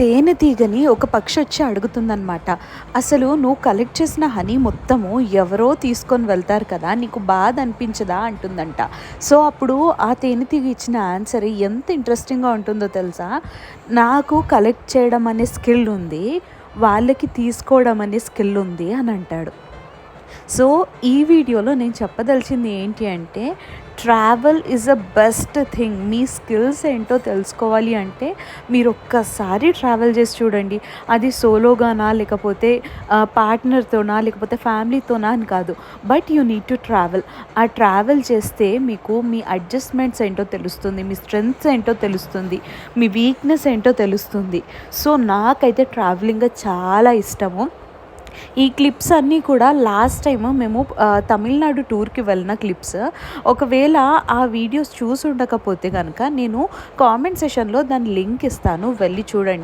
తేనెటీగని ఒక పక్షి వచ్చి అడుగుతుందనమాట. అసలు నువ్వు కలెక్ట్ చేసిన హనీ మొత్తము ఎవరో తీసుకొని వెళ్తారు కదా! నీకు బాధ అనిపించదా అంటుందంట. సో, అప్పుడు ఆ తేనెటీగ ఇచ్చిన ఆన్సర్ ఎంత ఇంట్రెస్టింగ్‌గా ఉంటుందో తెలుసా? నాకు కలెక్ట్ చేయడం అనే స్కిల్ ఉంది. వాళ్ళకి తీసుకోవడం అనే స్కిల్ ఉంది అని అంటాడు. సో, ఈ వీడియోలో నేను చెప్పదలిచింది ఏంటి అంటే, travel is the best thing. Me skills ఏంటో తెలుసుకోవాలి అంటే మీరొక్కసారి ట్రావెల్ చేసి చూడండి. అది సోలోగానా, లేకపోతే పార్ట్నర్‌తోనా, లేకపోతే ఫ్యామిలీతోనా అని కాదు. But you need to travel. ఆ ట్రావెల్ చేస్తే మీకు మీ అడ్జస్ట్‌మెంట్స్ ఏంటో తెలుస్తుంది. మీ స్ట్రెంగ్త్స్ ఏంటో తెలుస్తుంది. మీ వీక్‌నెస్ ఏంటో తెలుస్తుంది. సో, నాకైతే ట్రావెలింగ్ చాలా ఇష్టము. ఈ క్లిప్స్ అన్నీ కూడా లాస్ట్ టైము మేము తమిళనాడు టూర్‌కి వెళ్ళిన క్లిప్స్. ఒకవేళ ఆ వీడియోస్ చూసుండకపోతే గనక నేను కామెంట్ సెషన్‌లో దాని లింక్ ఇస్తాను. వెళ్ళి చూడండి.